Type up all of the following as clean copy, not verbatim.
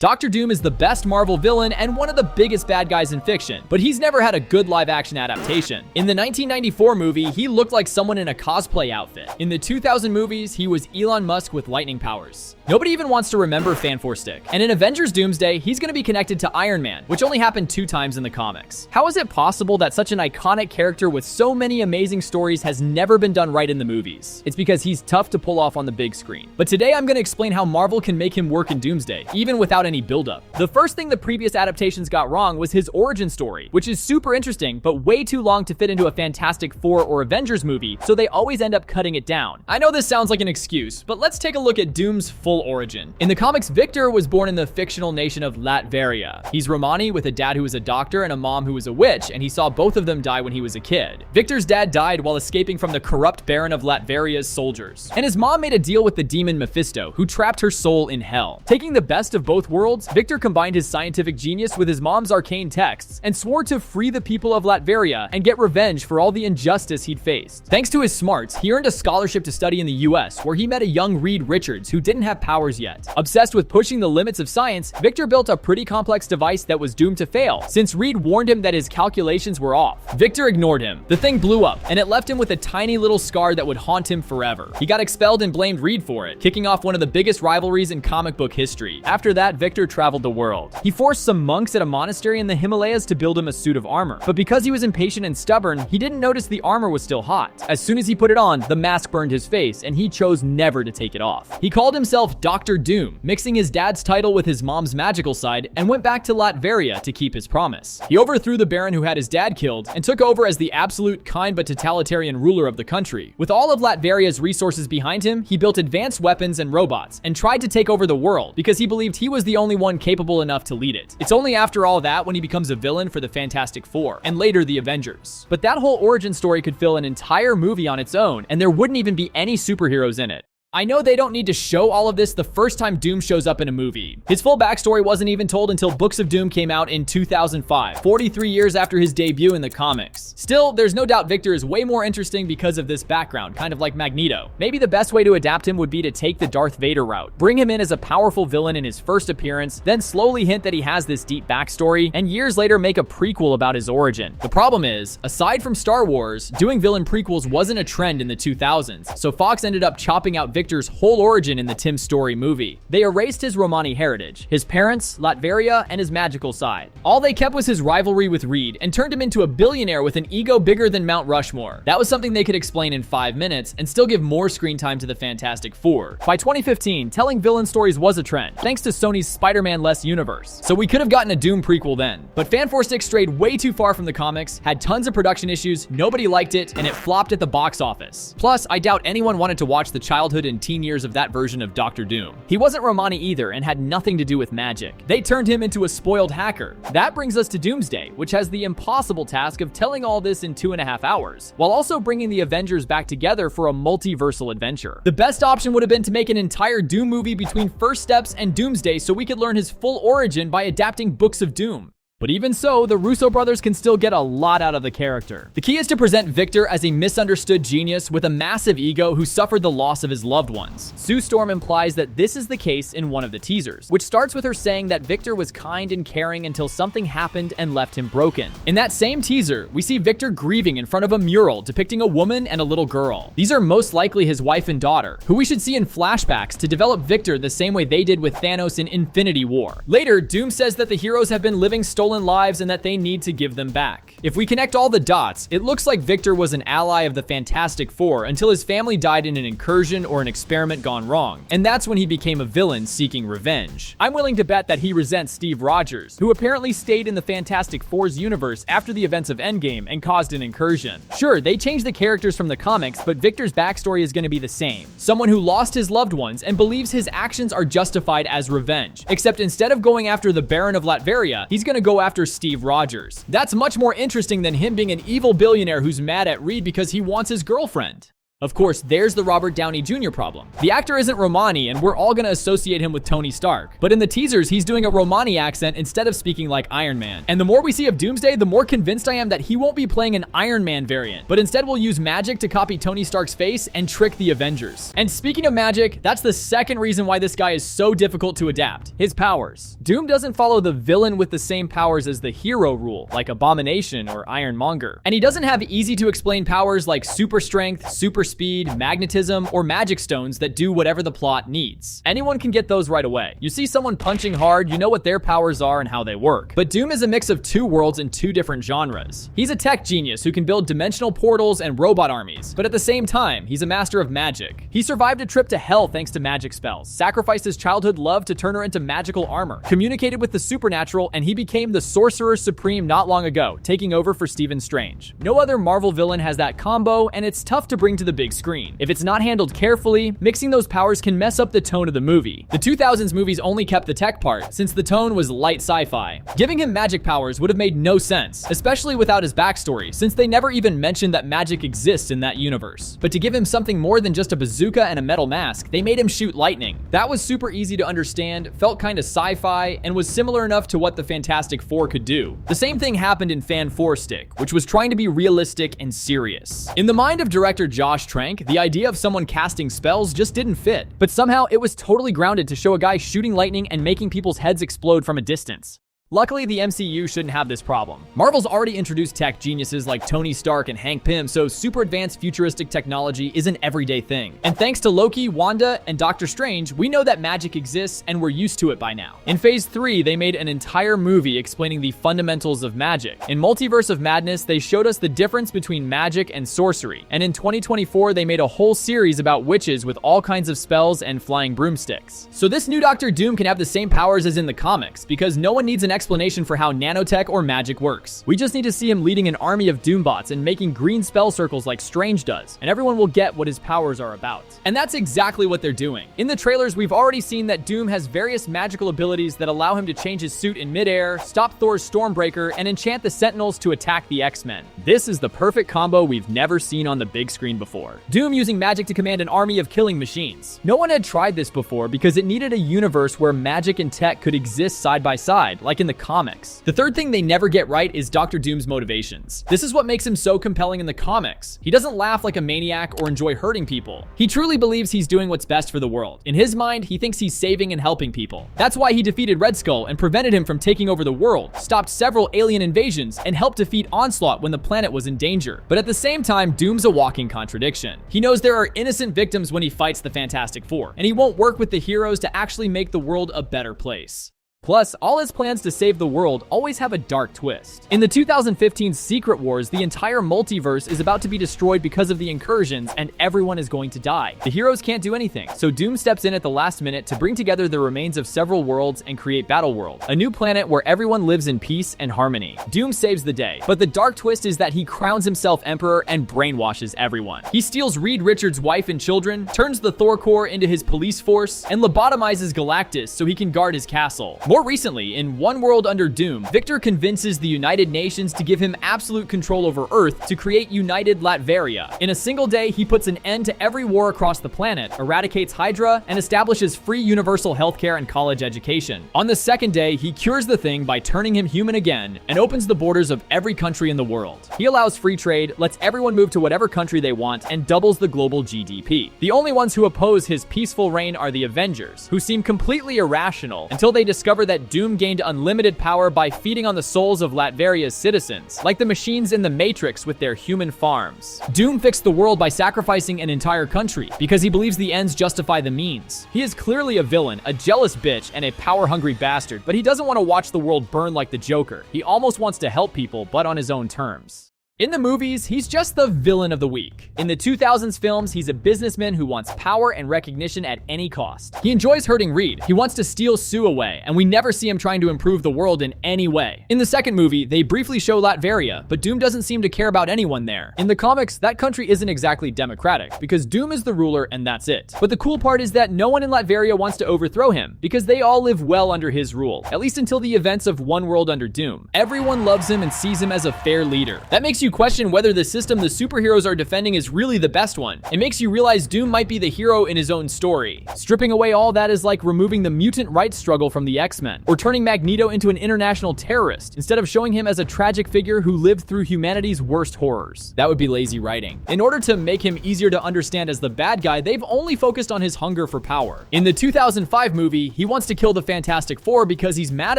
Doctor Doom is the best Marvel villain and one of the biggest bad guys in fiction, but he's never had a good live-action adaptation. In the 1994 movie, he looked like someone in a cosplay outfit. In the 2000 movies, he was Elon Musk with lightning powers. Nobody even wants to remember Fan4Stick. And in Avengers Doomsday, he's going to be connected to Iron Man, which only happened 2 times in the comics. How is it possible that such an iconic character with so many amazing stories has never been done right in the movies? It's because he's tough to pull off on the big screen. But today I'm going to explain how Marvel can make him work in Doomsday, even without any buildup. The first thing the previous adaptations got wrong was his origin story, which is super interesting, but way too long to fit into a Fantastic Four or Avengers movie, so they always end up cutting it down. I know this sounds like an excuse, but let's take a look at Doom's full origin. In the comics, Victor was born in the fictional nation of Latveria. He's Romani with a dad who was a doctor and a mom who was a witch, and he saw both of them die when he was a kid. Victor's dad died while escaping from the corrupt Baron of Latveria's soldiers, and his mom made a deal with the demon Mephisto, who trapped her soul in hell. Taking the best of both worlds, Victor combined his scientific genius with his mom's arcane texts and swore to free the people of Latveria and get revenge for all the injustice he'd faced. Thanks to his smarts, he earned a scholarship to study in the US, where he met a young Reed Richards who didn't have powers yet. Obsessed with pushing the limits of science, Victor built a pretty complex device that was doomed to fail, since Reed warned him that his calculations were off. Victor ignored him. The thing blew up, and it left him with a tiny little scar that would haunt him forever. He got expelled and blamed Reed for it, kicking off one of the biggest rivalries in comic book history. After that, Victor traveled the world. He forced some monks at a monastery in the Himalayas to build him a suit of armor, but because he was impatient and stubborn, he didn't notice the armor was still hot. As soon as he put it on, the mask burned his face, and he chose never to take it off. He called himself Dr. Doom, mixing his dad's title with his mom's magical side, and went back to Latveria to keep his promise. He overthrew the Baron who had his dad killed, and took over as the absolute kind but totalitarian ruler of the country. With all of Latveria's resources behind him, he built advanced weapons and robots, and tried to take over the world, because he believed he was the only one capable enough to lead it. It's only after all that when he becomes a villain for the Fantastic Four, and later the Avengers. But that whole origin story could fill an entire movie on its own, and there wouldn't even be any superheroes in it. I know they don't need to show all of this the first time Doom shows up in a movie. His full backstory wasn't even told until Books of Doom came out in 2005, 43 years after his debut in the comics. Still, there's no doubt Victor is way more interesting because of this background, kind of like Magneto. Maybe the best way to adapt him would be to take the Darth Vader route. Bring him in as a powerful villain in his first appearance, then slowly hint that he has this deep backstory, and years later make a prequel about his origin. The problem is, aside from Star Wars, doing villain prequels wasn't a trend in the 2000s, so Fox ended up chopping out Victor's whole origin in the Tim Story movie. They erased his Romani heritage, his parents, Latveria, and his magical side. All they kept was his rivalry with Reed and turned him into a billionaire with an ego bigger than Mount Rushmore. That was something they could explain in 5 minutes and still give more screen time to the Fantastic Four. By 2015, telling villain stories was a trend, thanks to Sony's Spider-Man-less universe. So we could have gotten a Doom prequel then. But Fan4Stick strayed way too far from the comics, had tons of production issues, nobody liked it, and it flopped at the box office. Plus, I doubt anyone wanted to watch the childhood and teen years of that version of Doctor Doom. He wasn't Romani either and had nothing to do with magic. They turned him into a spoiled hacker. That brings us to Doomsday, which has the impossible task of telling all this in 2.5 hours, while also bringing the Avengers back together for a multiversal adventure. The best option would have been to make an entire Doom movie between First Steps and Doomsday so we could learn his full origin by adapting Books of Doom. But even so, the Russo brothers can still get a lot out of the character. The key is to present Victor as a misunderstood genius with a massive ego who suffered the loss of his loved ones. Sue Storm implies that this is the case in one of the teasers, which starts with her saying that Victor was kind and caring until something happened and left him broken. In that same teaser, we see Victor grieving in front of a mural depicting a woman and a little girl. These are most likely his wife and daughter, who we should see in flashbacks to develop Victor the same way they did with Thanos in Infinity War. Later, Doom says that the heroes have been living stolen lives and that they need to give them back. If we connect all the dots, it looks like Victor was an ally of the Fantastic Four until his family died in an incursion or an experiment gone wrong, and that's when he became a villain seeking revenge. I'm willing to bet that he resents Steve Rogers, who apparently stayed in the Fantastic Four's universe after the events of Endgame and caused an incursion. Sure, they changed the characters from the comics, but Victor's backstory is going to be the same. Someone who lost his loved ones and believes his actions are justified as revenge, except instead of going after the Baron of Latveria, he's going to go after Steve Rogers. That's much more interesting than him being an evil billionaire who's mad at Reed because he wants his girlfriend. Of course, there's the Robert Downey Jr. problem. The actor isn't Romani, and we're all gonna associate him with Tony Stark. But in the teasers, he's doing a Romani accent instead of speaking like Iron Man. And the more we see of Doomsday, the more convinced I am that he won't be playing an Iron Man variant, but instead will use magic to copy Tony Stark's face and trick the Avengers. And speaking of magic, that's the second reason why this guy is so difficult to adapt: his powers. Doom doesn't follow the villain with the same powers as the hero rule, like Abomination or Ironmonger. And he doesn't have easy to explain powers like super strength, super speed, magnetism, or magic stones that do whatever the plot needs. Anyone can get those right away. You see someone punching hard, you know what their powers are and how they work. But Doom is a mix of two worlds in two different genres. He's a tech genius who can build dimensional portals and robot armies, but at the same time, he's a master of magic. He survived a trip to hell thanks to magic spells, sacrificed his childhood love to turn her into magical armor, communicated with the supernatural, and he became the Sorcerer Supreme not long ago, taking over for Stephen Strange. No other Marvel villain has that combo, and it's tough to bring to the big screen. If it's not handled carefully, mixing those powers can mess up the tone of the movie. The 2000s movies only kept the tech part, since the tone was light sci-fi. Giving him magic powers would have made no sense, especially without his backstory, since they never even mentioned that magic exists in that universe. But to give him something more than just a bazooka and a metal mask, they made him shoot lightning. That was super easy to understand, felt kinda sci-fi, and was similar enough to what the Fantastic Four could do. The same thing happened in Fan 4 Stick, which was trying to be realistic and serious. In the mind of director Josh Trank, the idea of someone casting spells just didn't fit, but somehow it was totally grounded to show a guy shooting lightning and making people's heads explode from a distance. Luckily, the MCU shouldn't have this problem. Marvel's already introduced tech geniuses like Tony Stark and Hank Pym, so super advanced futuristic technology is an everyday thing. And thanks to Loki, Wanda, and Doctor Strange, we know that magic exists and we're used to it by now. In Phase 3, they made an entire movie explaining the fundamentals of magic. In Multiverse of Madness, they showed us the difference between magic and sorcery. And in 2024, they made a whole series about witches with all kinds of spells and flying broomsticks. So this new Doctor Doom can have the same powers as in the comics, because no one needs an explanation for how nanotech or magic works. We just need to see him leading an army of Doombots and making green spell circles like Strange does, and everyone will get what his powers are about. And that's exactly what they're doing. In the trailers, we've already seen that Doom has various magical abilities that allow him to change his suit in midair, stop Thor's Stormbreaker, and enchant the Sentinels to attack the X-Men. This is the perfect combo we've never seen on the big screen before. Doom using magic to command an army of killing machines. No one had tried this before because it needed a universe where magic and tech could exist side by side, like in the comics. The third thing they never get right is Doctor Doom's motivations. This is what makes him so compelling in the comics. He doesn't laugh like a maniac or enjoy hurting people. He truly believes he's doing what's best for the world. In his mind, he thinks he's saving and helping people. That's why he defeated Red Skull and prevented him from taking over the world, stopped several alien invasions, and helped defeat Onslaught when the planet was in danger. But at the same time, Doom's a walking contradiction. He knows there are innocent victims when he fights the Fantastic Four, and he won't work with the heroes to actually make the world a better place. Plus, all his plans to save the world always have a dark twist. In the 2015 Secret Wars, the entire multiverse is about to be destroyed because of the incursions, and everyone is going to die. The heroes can't do anything, so Doom steps in at the last minute to bring together the remains of several worlds and create Battleworld, a new planet where everyone lives in peace and harmony. Doom saves the day, but the dark twist is that he crowns himself emperor and brainwashes everyone. He steals Reed Richards' wife and children, turns the Thor Corps into his police force, and lobotomizes Galactus so he can guard his castle. More recently, in One World Under Doom, Victor convinces the United Nations to give him absolute control over Earth to create United Latveria. In a single day, he puts an end to every war across the planet, eradicates Hydra, and establishes free universal healthcare and college education. On the second day, he cures the Thing by turning him human again and opens the borders of every country in the world. He allows free trade, lets everyone move to whatever country they want, and doubles the global GDP. The only ones who oppose his peaceful reign are the Avengers, who seem completely irrational until they discover that Doom gained unlimited power by feeding on the souls of Latveria's citizens, like the machines in the Matrix with their human farms. Doom fixed the world by sacrificing an entire country because he believes the ends justify the means. He is clearly a villain, a jealous bitch, and a power-hungry bastard, but he doesn't want to watch the world burn like the Joker. He almost wants to help people, but on his own terms. In the movies, he's just the villain of the week. In the 2000s films, he's a businessman who wants power and recognition at any cost. He enjoys hurting Reed. He wants to steal Sue away, and we never see him trying to improve the world in any way. In the second movie, they briefly show Latveria, but Doom doesn't seem to care about anyone there. In the comics, that country isn't exactly democratic, because Doom is the ruler and that's it. But the cool part is that no one in Latveria wants to overthrow him, because they all live well under his rule, at least until the events of One World Under Doom. Everyone loves him and sees him as a fair leader. That makes you you question whether the system the superheroes are defending is really the best one. It makes you realize Doom might be the hero in his own story. Stripping away all that is like removing the mutant rights struggle from the X-Men, or turning Magneto into an international terrorist, instead of showing him as a tragic figure who lived through humanity's worst horrors. That would be lazy writing. In order to make him easier to understand as the bad guy, they've only focused on his hunger for power. In the 2005 movie, he wants to kill the Fantastic Four because he's mad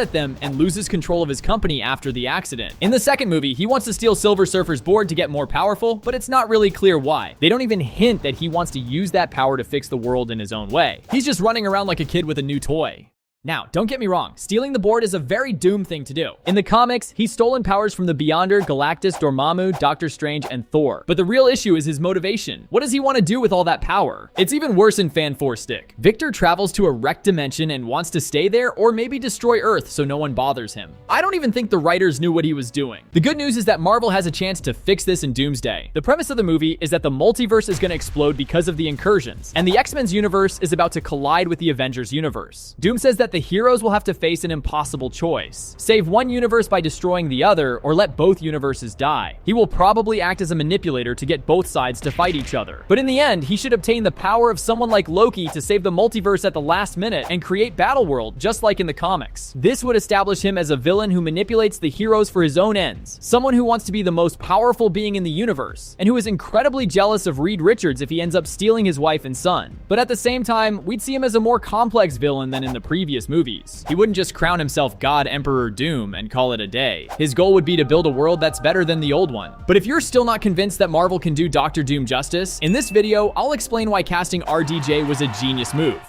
at them and loses control of his company after the accident. In the second movie, he wants to steal Silver Surfer's board to get more powerful, but it's not really clear why. They don't even hint that he wants to use that power to fix the world in his own way. He's just running around like a kid with a new toy. Now, don't get me wrong, stealing the board is a very Doom thing to do. In the comics, he's stolen powers from the Beyonder, Galactus, Dormammu, Doctor Strange, and Thor. But the real issue is his motivation. What does he want to do with all that power? It's even worse in Fan 4 Stick. Victor travels to a wrecked dimension and wants to stay there or maybe destroy Earth so no one bothers him. I don't even think the writers knew what he was doing. The good news is that Marvel has a chance to fix this in Doomsday. The premise of the movie is that the multiverse is going to explode because of the incursions, and the X-Men's universe is about to collide with the Avengers universe. Doom says that the heroes will have to face an impossible choice: save one universe by destroying the other, or let both universes die. He will probably act as a manipulator to get both sides to fight each other. But in the end, he should obtain the power of someone like Loki to save the multiverse at the last minute and create Battleworld, just like in the comics. This would establish him as a villain who manipulates the heroes for his own ends, someone who wants to be the most powerful being in the universe, and who is incredibly jealous of Reed Richards if he ends up stealing his wife and son. But at the same time, we'd see him as a more complex villain than in the previous movies. He wouldn't just crown himself God Emperor Doom and call it a day. His goal would be to build a world that's better than the old one. But if you're still not convinced that Marvel can do Dr. Doom justice, in this video, I'll explain why casting RDJ was a genius move.